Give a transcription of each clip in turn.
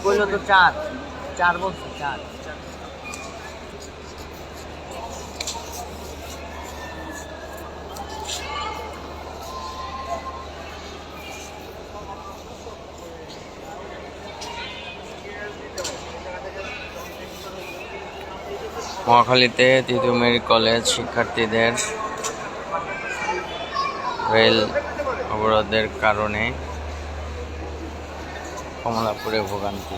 বললো তো চার, চার বলছে, চার। মহাখালীতে তৃতীয় মেরি কলেজ শিক্ষার্থীদের রেল অবরোধের কারণে কমলাপুরে ভোগান্তি।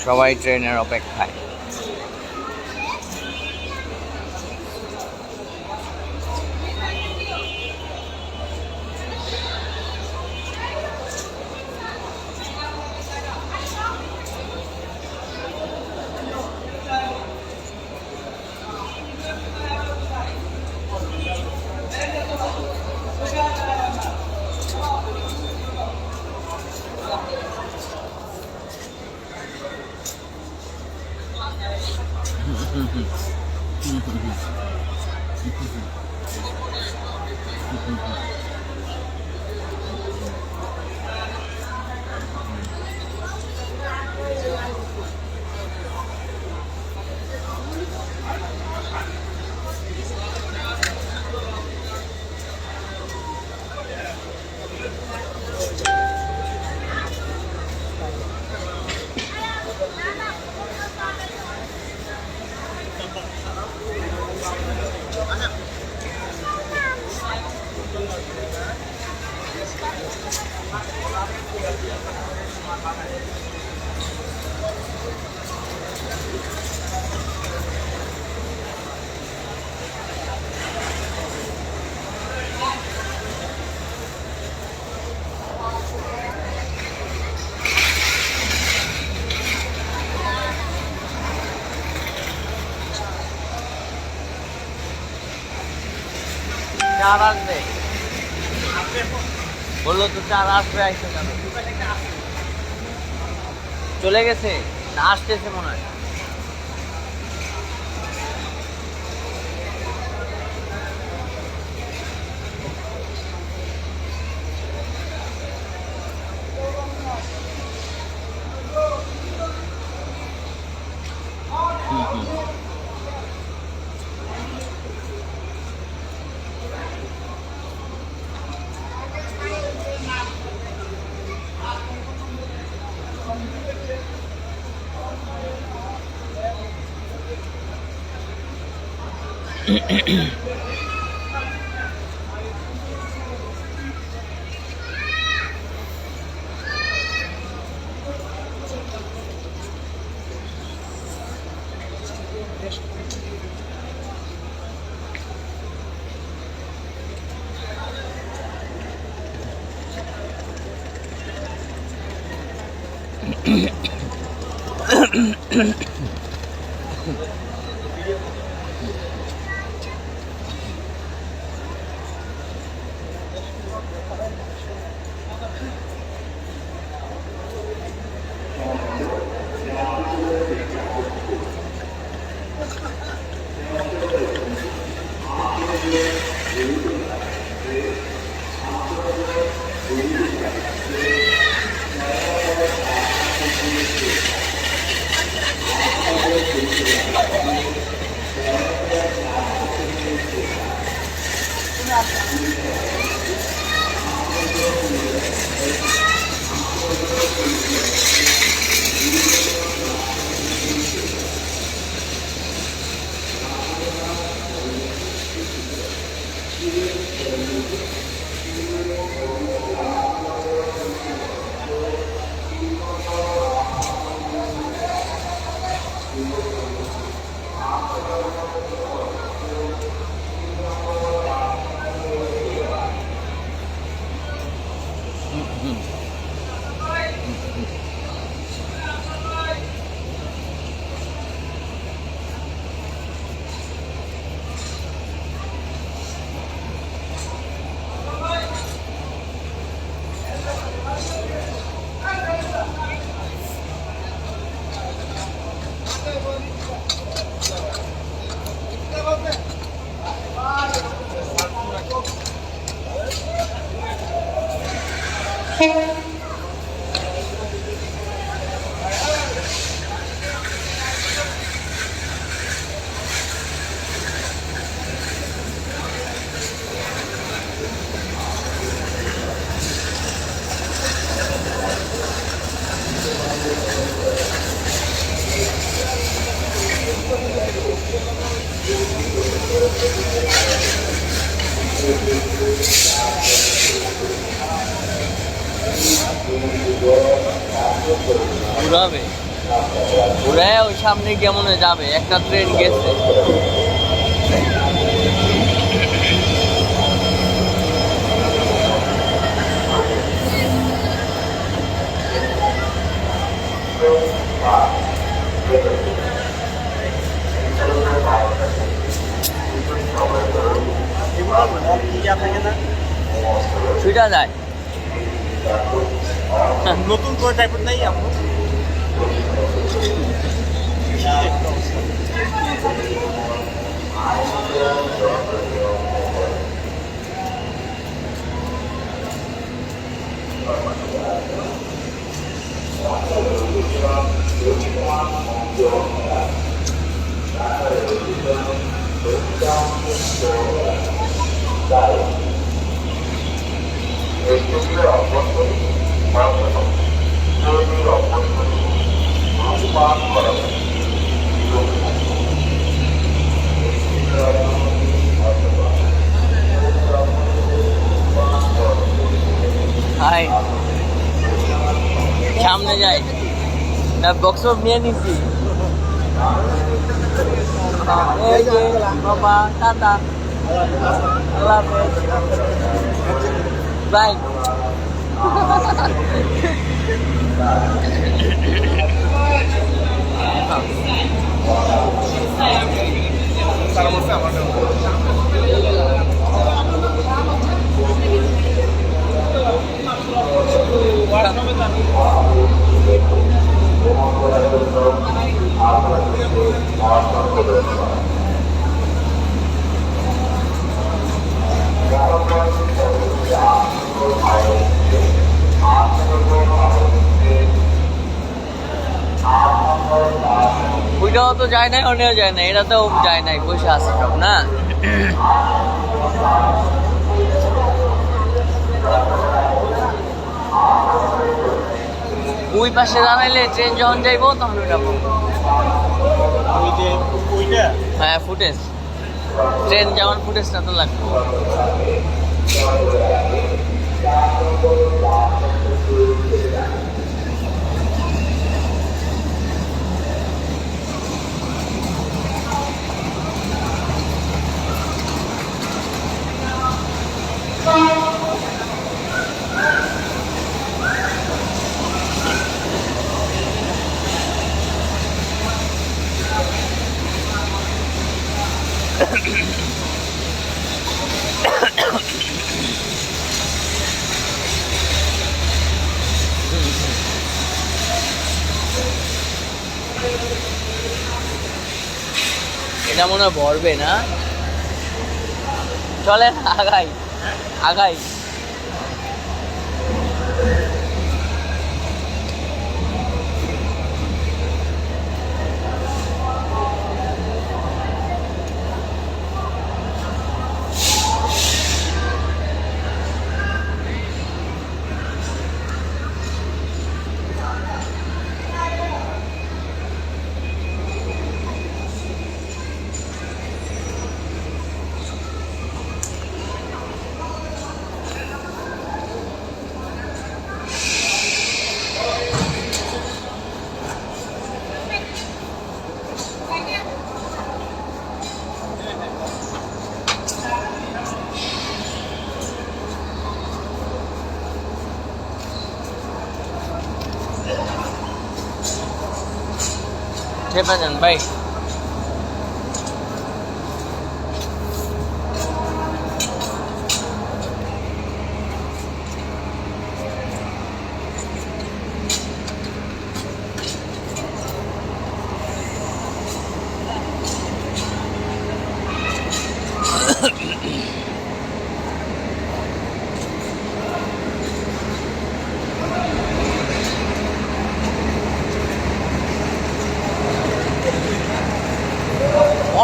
সবাই ট্রেনের অপেক্ষায়। চার আসবে বললো তো, চার আসবে, আইসে কেন চলে গেছে না আসতেছে মনে হয়। ঘুরাবে, ঘুরে ওই সামনে কেমন যাবে, একটা ট্রেন গেছে। ছুটা যায় নতুন করে টাইপের নাই আপু হাই সামনে যাই না, বক্স নিয়ে নিছি। এই যে বাবা, টাটা, আল্লাহ হাফেজ, বাই। ওইটাও তো যায় নাই, ওনেও যায় না, এটা তো যায় নাই, বসে আছে সব না। ওই পাশে দাঁড়াইলে ট্রেন যখন যাইবো তখন ওইটা হ্যাঁ ফুটেজ, ট্রেন যেমন ফুটেজটা তো লাগবে। এটা মনে হয় ভরবে না, চলে আগাই আগাই। চেপে যান ভাই।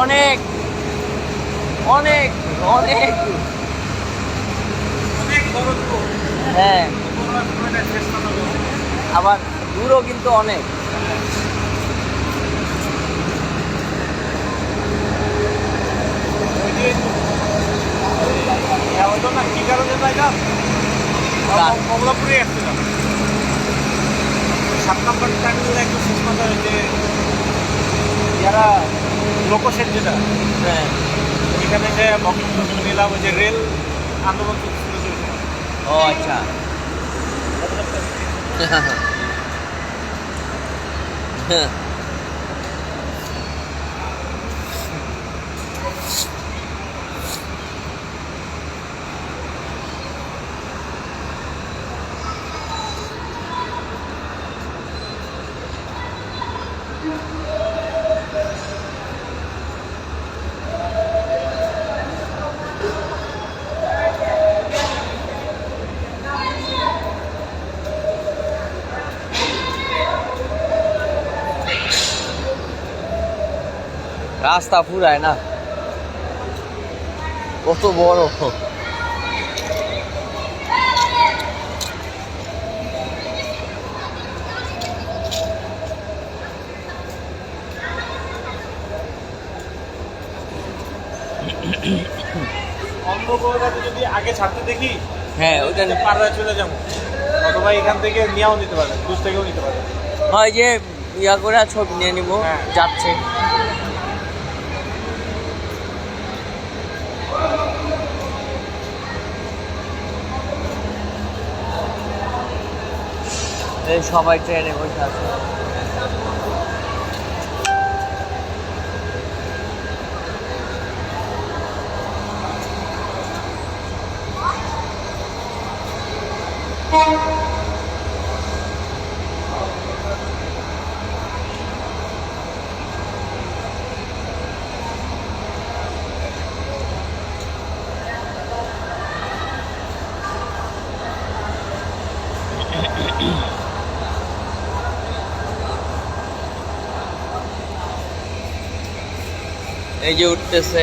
অনেক অনেক অনেক অনেক বড় তো হ্যাঁ, সময়টা শেষ করা হবে। আবার দূরও কিন্তু অনেক। ওই যে হতো না কি কারণে যাইলাম কমলাপুরে আসছিলাম 7 নম্বর টার্মিনাল একদম শেষ কথা হয়েছে যারা লোকসের যেটা হ্যাঁ, এখানে যে বক্তব্য নিলাম ওই যে রেল আন্দোলন চলছিল সেই সময়। ও আচ্ছা। হ্যাঁ, রাস্তা পুরায় না, কত বড়। অন্ধকারে যদি আগে ছাড়তে দেখি হ্যাঁ, ওইটা পাড়ায় চলে যাবো অথবা এখান থেকে নিয়েও নিতে পারে দূর থেকেও নিতে পারে। হয় যে ইয়া করে ছবি নিয়ে নিব। হ্যাঁ। যাচ্ছে এই সবাই ট্রেনে বসে আছে। এই যে উঠতেছে।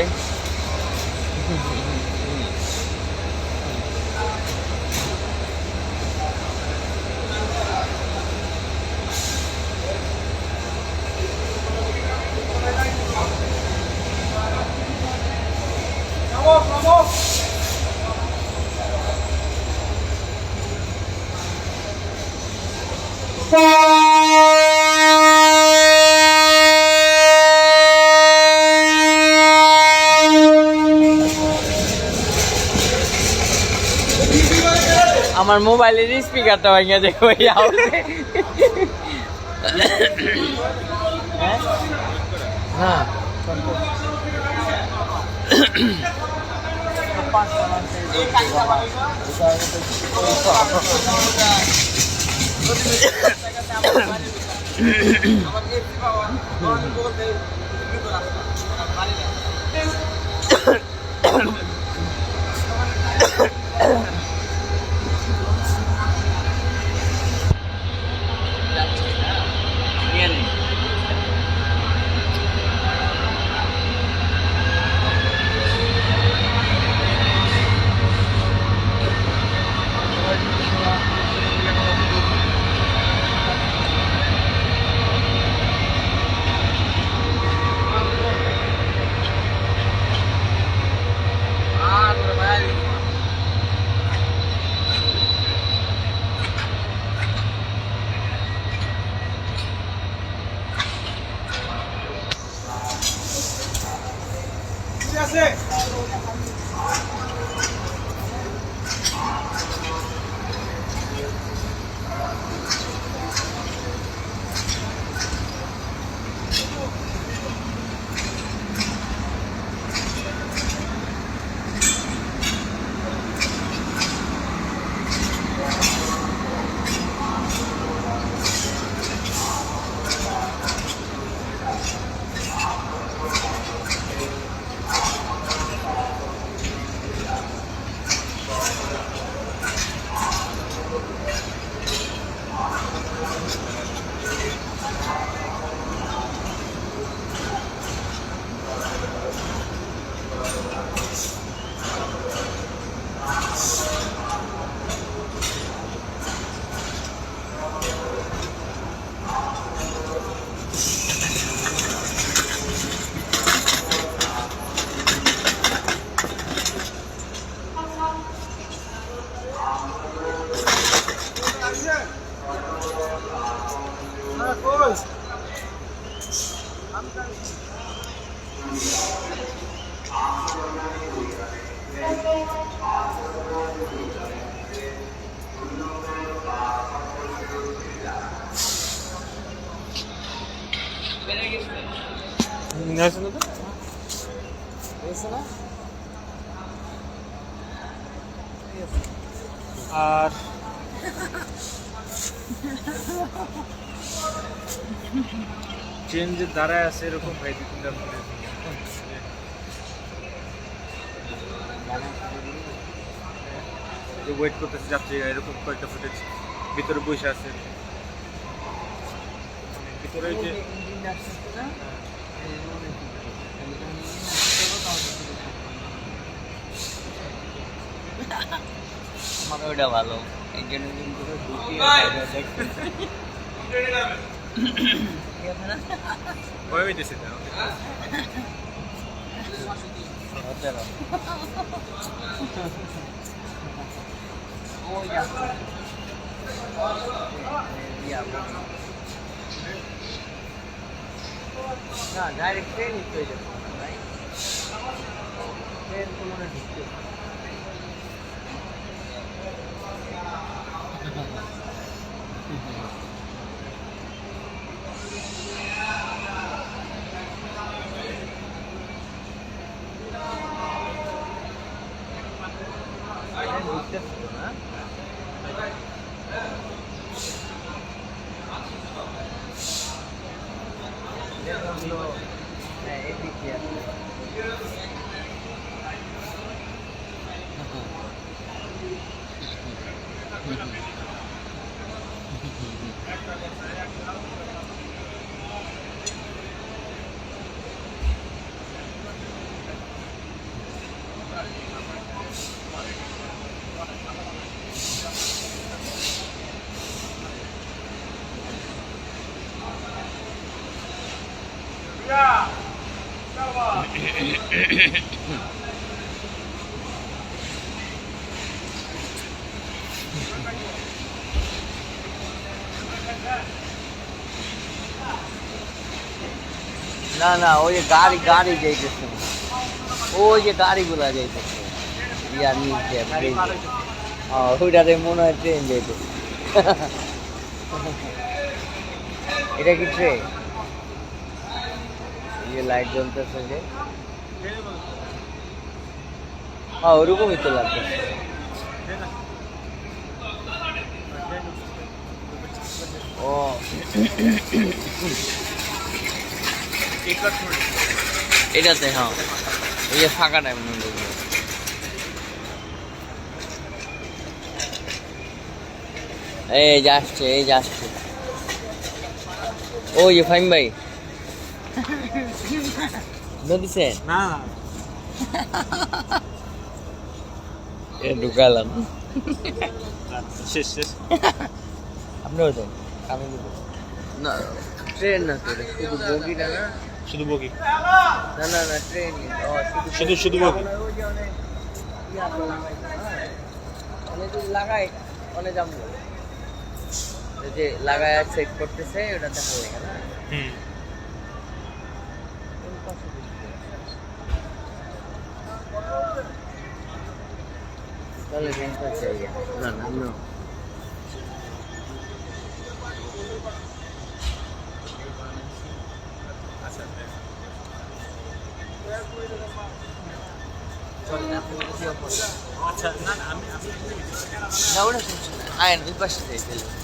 আমার মোবাইলের স্পিকারটা ভাঙিয়া দেখো এই আওয়াজে। হ্যাঁ, নিয়ে নে। ঠিক আছে আর ট্রেন যে দাঁড়ায় আছে এরকম ভাই দুই তিনটা ওয়েট করতেছে যাত্রী এরকম কয়েকটা ফুটেজ ভিতরে বসে আছে ভিতরে যে আমার ওইটা ভালো এই জন্য কিন্তু ভয় হইতেছে না না ডাইরেক্ট ট্রেন হয়ে যাবে ট্রেন তো মনে ঢুকতে না না ওই যে গাড়ি যাইতেছে ওই যে গাড়িগুলা যাইতেছে ইয়া নিচে ওইটাতে মনে হয় ট্রেন যাইতেছে এটা কি ট্রেন ये लाइट জ্বলতেছে যে হ্যাঁ ওরকমই তো লাগছে ও এটাতে হ্যাঁ ওই যে ফাঁকা টাইম এই যাচ্ছে ও ये ফাইম ভাই দিছে না ঢুকালাম শেষ আপনিও দেন আমি দিব না ট্রেন না শুধু বগিটা না শুধু বগি না ট্রেন শুধু বগি অনেক লাগাই অনেক দাম যে লাগায় সেট করতেছে ওটা দেখা যায় না তাহলে রেন্টটা চাই না আচ্ছা না আমি না ওটা শুনছি না আয় ওই পাশে যাই তাহলে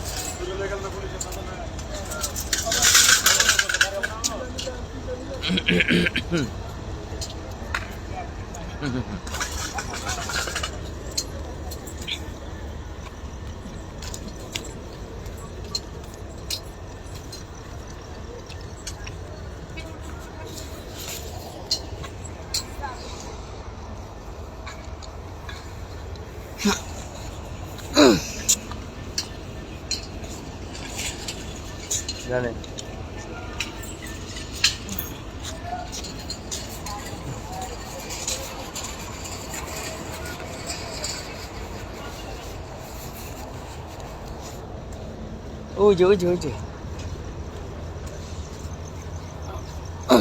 জানেন ওই যে কোন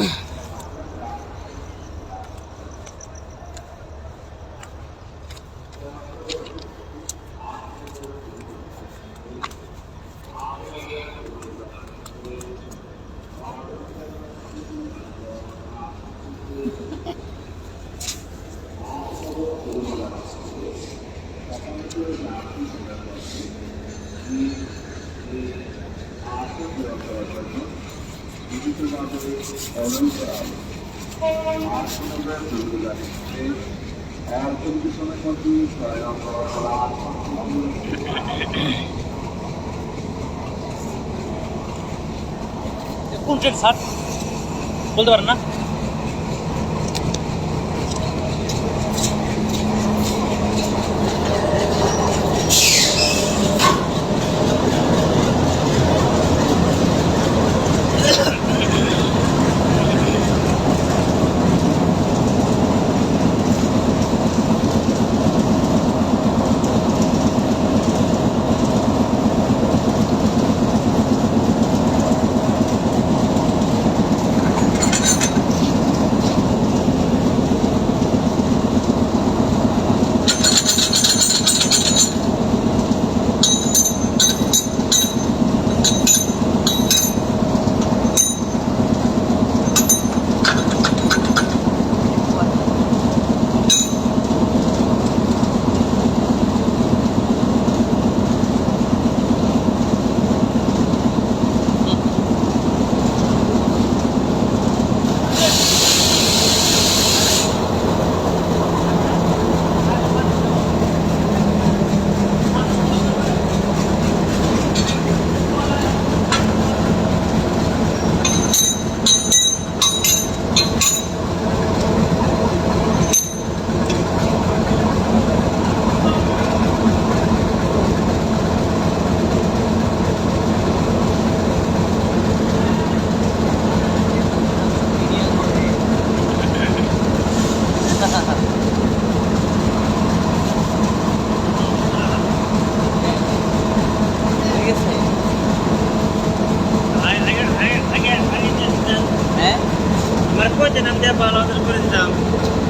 ট্রেন স্যার বলতে পারেন না?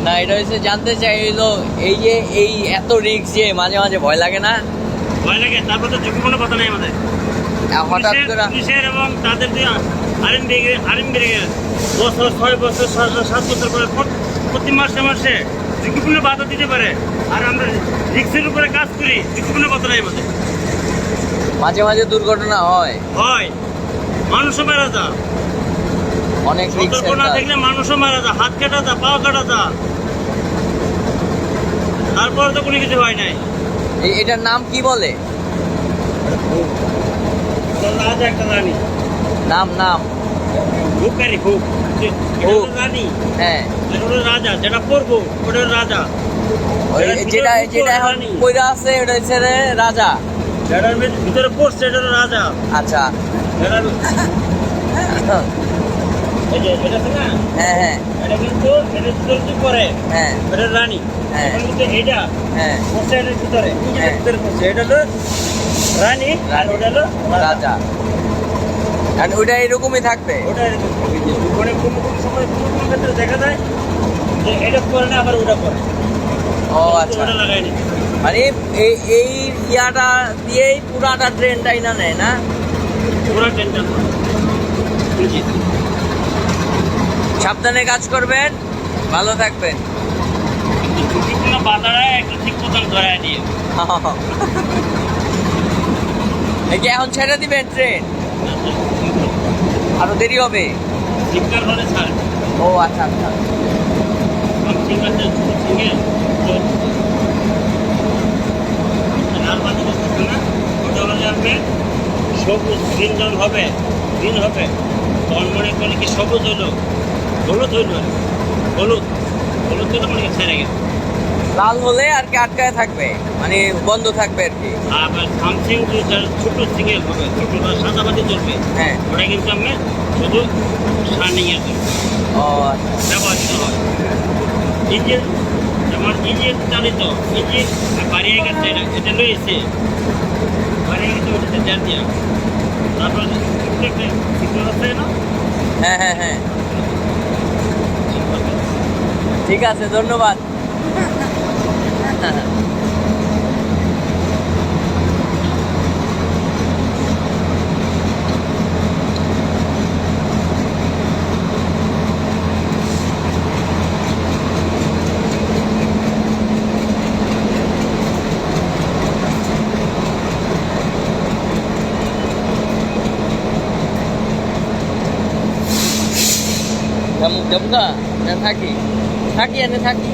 না, এটা হচ্ছে জানতে চাইলো এই যে এই এত রিস্ক যে মাঝে মাঝে ভয় লাগে না? ভয় লাগে, তারপর তো ঝুঁকিপূর্ণ কথা নেই আমাদের হঠাৎ করে পুলিশের এবং তাদের যে আর্মি ব্রিগেড বছর 6 বছর 7 বছর পরে প্রতি মাসে মাসে ঝুঁকিপূর্ণ বাধা দিতে পারে, আর আমরা রিক্সের উপরে কাজ করি, ঝুঁকিপূর্ণ কথা নেই আমাদের। মাঝে মাঝে দুর্ঘটনা হয়, মানুষও মারা যা, অনেক রিস্ক সতর্ক না দেখলে মানুষও মারা যা, হাত কাটা যা, পা কাটা যা, তারপরে তো কোনো কিছু হয় নাই। এটার নাম কি বলে? রাজা একটা রানী, নাম নাম হুকারি হুক রানী, হ্যাঁ ওটা রাজা, যেটা পড়বো ওটা রাজা, যেটা যেটা এখন কইরা আছে ওটা হচ্ছে রাজা, যেটার ভিতরে পড়ছে এটা রাজা। আচ্ছা, এই যে এটা আছে না, হ্যাঁ হ্যাঁ, এটা কিন্তু এটার ভিতরে পড়ে, হ্যাঁ এটা রানী, হ্যাঁ কিন্তু এটা হ্যাঁ পড়ছে এটার ভিতরে, এটার ভিতরে পড়ছে, এটা হলো রানী আর ওটা হলো রাজা, আর ওটা এরকমই থাকবে। ওটা এরকম মানে কোনো সময় কোনো ক্ষেত্রে দেখা যায় যে এটা পরে না আবার ওটা পরে। ও আচ্ছা, ওটা লাগায়নি, মানে এই ইয়াটা দিয়েই পুরাটা ট্রেনটাই না নেয় না? পুরো ট্রেনটা সাবধানে কাজ করবেন, ভালো থাকবেন। ঝুঁকিপূর্ণ বাজারে একটা ঠিক মতন ধরে দিয়ে এই যে এখন ছেড়ে দিবেন ট্রেন, আরো দেরি হবে? শিক্ষার হলে ছাড়। ও আচ্ছা আচ্ছা, ঠিক আছে, সিঙ্গেল লাল বাতি বসতেছে না, ওটা হলে আপনি সবুজ গ্রিন জল হবে, গ্রিন হবে, তখন মনে করলে কি সবুজ হলো, হলুদ হইল, হলুদ হলুদ তো মনে কি ছেড়ে গেছে, লাল হলে আর কি আটকায় থাকবে, মানে বন্ধ থাকবে আর কি। আবার সামথিং ছোট সিঙ্গেল হবে, ছোট সাদা বাতি চলবে, হ্যাঁ ওটা কিন্তু আপনি শুধু সার্নিংয়ের জন্য ও আচ্ছা, ব্যবহৃত হয়। ইঞ্জিন যেমন ইঞ্জিন চালিত, ইঞ্জিন বাড়িয়ে গেছে, এটা রয়েছে বাড়িয়ে গেছে, ওটাতে জাল দিয়া, তারপর একটা সিগন্যাল আছে না, হ্যাঁ হ্যাঁ হ্যাঁ ঠিক আছে, ধন্যবাদ। যাবো না থাকি থাকি এনে থাকি।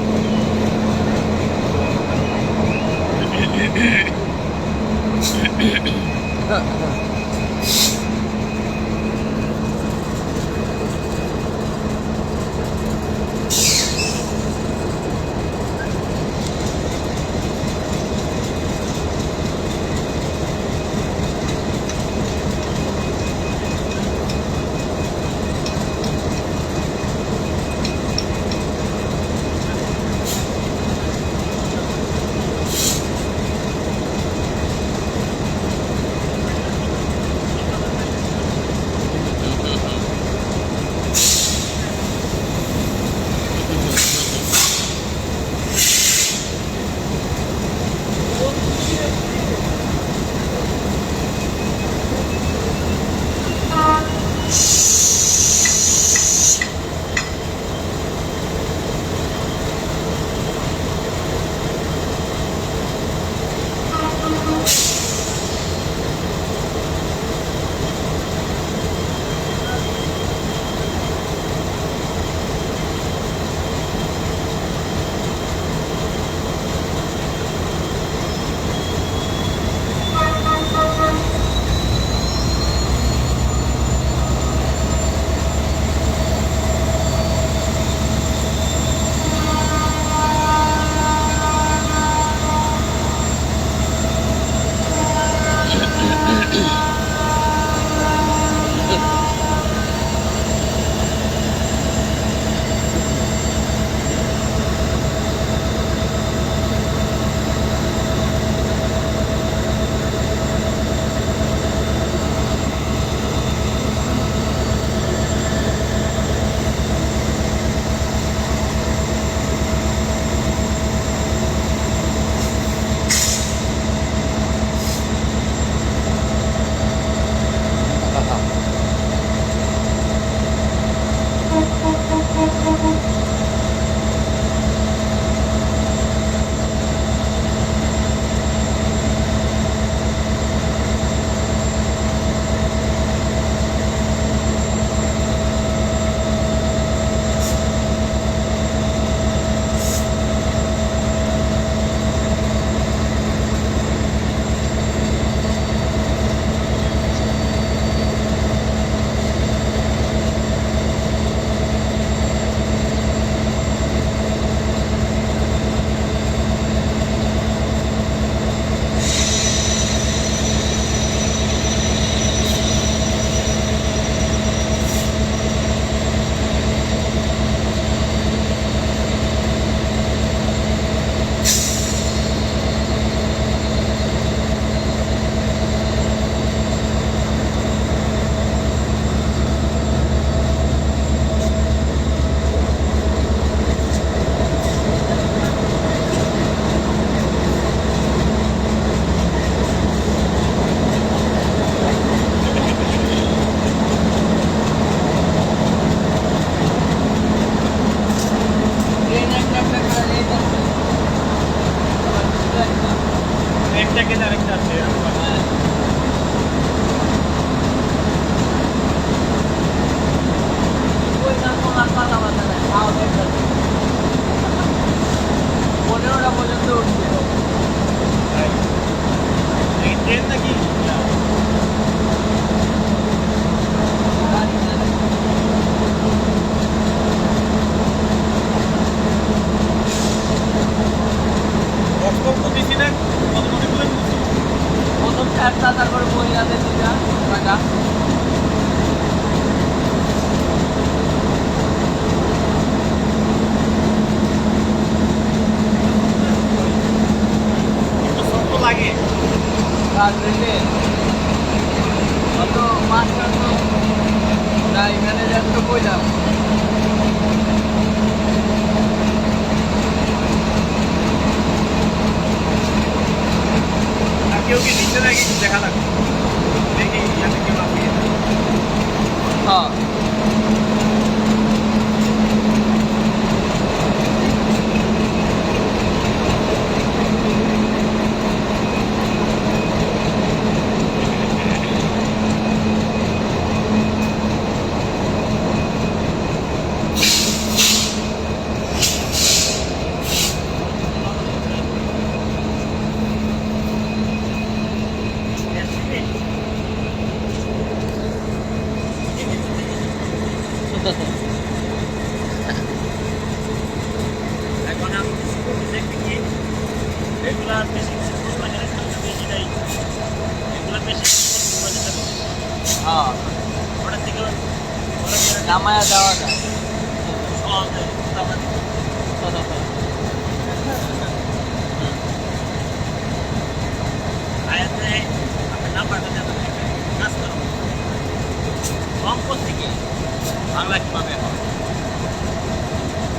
হ্যাঁ এখন আমি কিছু করতেছি কি রেগুলার বেশি কিছু মানে বেশি নাই রেগুলার বেশি মানে হ্যাঁ ওটা থেকে নামায়া দেওয়া যায় সহজে আয়াতে আপনি নাম্বারটা দেবেন কাজ করুন অঙ্ক থেকে বাংলা কিভাবে হয়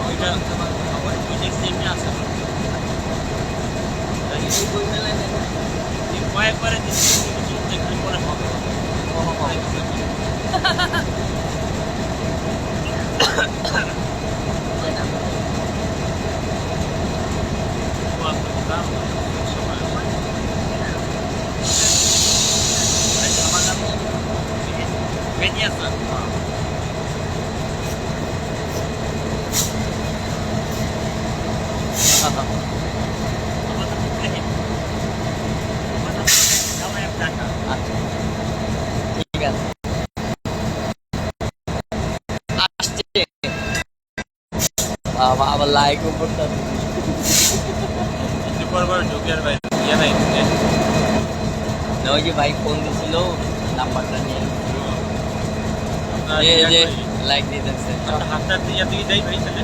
ওইটা আমার প্রজেক্ট এমনি আছে কয়েকবারে দেখলে পরে হবে আমার নাম বেনিয়া স্যার ঠিক আছে আসছে বাবা আবার লাইক করতে পরবার ঢুকিয়ার ভাই ইয়া নাই ওই যে ভাই ফোন দিছিল নাম্বারটা নিয়ে যে লাইক দিতেছে হাতটা ইয়া থেকে যাই ভাই তাহলে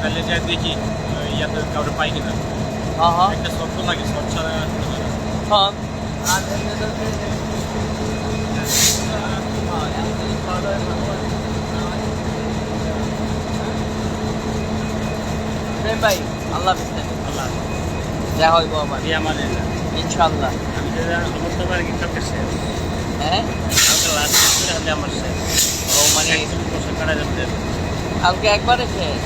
তাহলে যা দেখি ইয়াতে কাউরে পাই কিনা হ্যাঁ হ্যাঁ একটা শব্দ লাগে শর্ট ছাড়া হ্যাঁ ভাই আল্লাহ হাফেজ আল্লাহ যা হইব আমার দিয়ে আমাদের ইনশাআল্লাহ আমি তো অবস্থা পারি কি কাপড় শেষ হ্যাঁ কালকে লাস্ট করে হলে আমার শেষ ও মানে বছর কাটা যাবে কালকে একবারে শেষ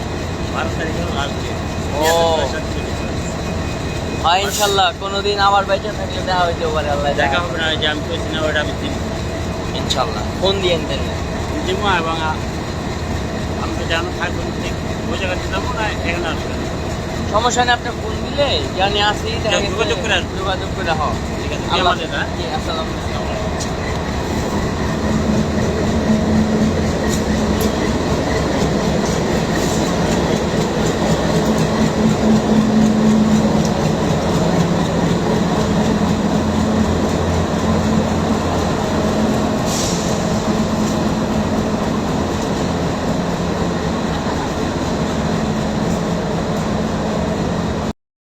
12 তারিখে লাস্ট ডে ও হ্যাঁ ইনশাল্লাহ কোনোদিন আবার বেঁচে থাকলে দেখা হইতে পারে আল্লাহ দেখা হবে না যে আমি কইছি না ওটা আমি দিব ইনশাল্লাহ ফোন দিয়েন তাহলে দিব এবং আমি তো জানো থাকবো ঠিক ওই জায়গাতে যাবো না এখানে আসবে সমস্যা নেই আপনি ফোন দিলে জানি আসি যোগাযোগ করে আসবো। যোগাযোগ করে হও ঠিক আছে আল্লাহ আমাদের না আসসালামু আলাইকুম